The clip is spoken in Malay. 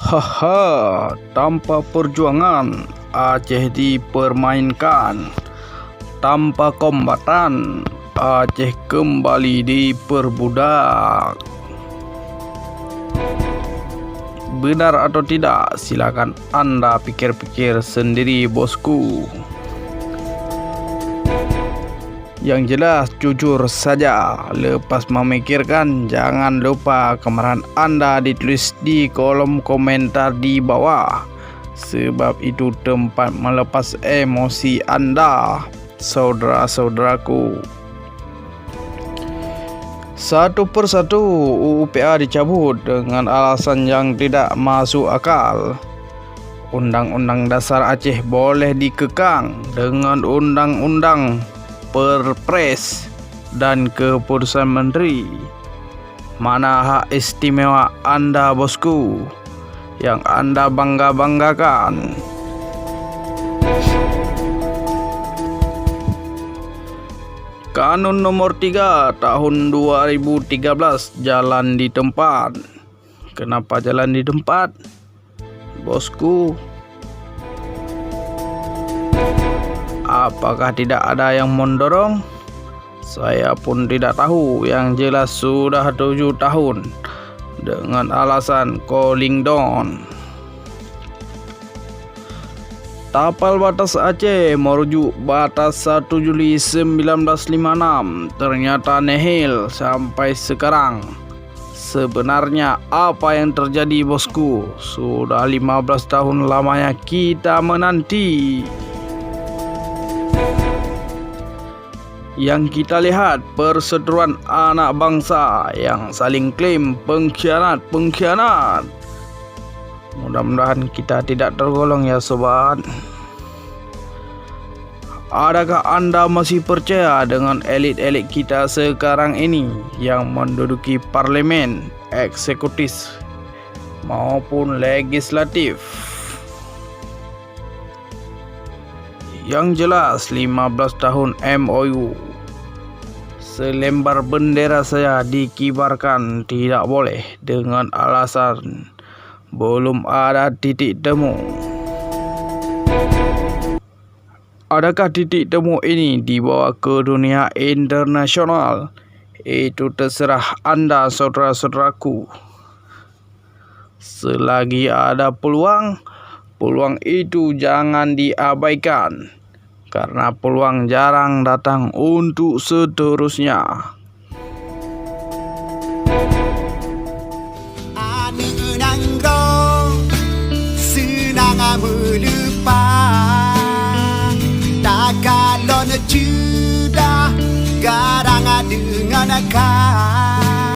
Haha, tanpa perjuangan Aceh dipermainkan. Tanpa kombatan Aceh kembali diperbudak. Benar atau tidak? Silakan Anda pikir-pikir sendiri, bosku. Yang jelas jujur saja. Lepas memikirkan, jangan lupa kemarahan Anda ditulis di kolom komentar di bawah. Sebab itu tempat melepas emosi Anda, saudara-saudaraku. Satu persatu UU PA dicabut dengan alasan yang tidak masuk akal. Undang-Undang Dasar Aceh boleh dikekang dengan undang-undang, Perpres dan keputusan menteri. Mana hak istimewa Anda, bosku, yang Anda bangga-banggakan? Kanun nomor 3 tahun 2013 jalan di tempat. Kenapa jalan di tempat, bosku? Apakah tidak ada yang mendorong? Saya pun tidak tahu. Yang jelas sudah 7 tahun dengan alasan cooling down. Tapal batas Aceh merujuk batas 1 Juli 1956 ternyata nihil sampai sekarang. Sebenarnya apa yang terjadi, bosku? Sudah 15 tahun lamanya kita menanti. Yang kita lihat perseteruan anak bangsa yang saling klaim pengkhianat. Mudah-mudahan kita tidak tergolong, ya sobat. Adakah Anda masih percaya dengan elit-elit kita sekarang ini yang menduduki parlemen, eksekutif maupun legislatif? Yang jelas 15 tahun MOU, selembar bendera saya dikibarkan tidak boleh dengan alasan belum ada titik temu. Adakah titik temu ini dibawa ke dunia internasional? Itu terserah Anda, saudara-saudaraku. Selagi ada peluang itu jangan diabaikan, karena peluang jarang datang untuk seterusnya. Senang melupa, tak kalau sudah garang dengan kau.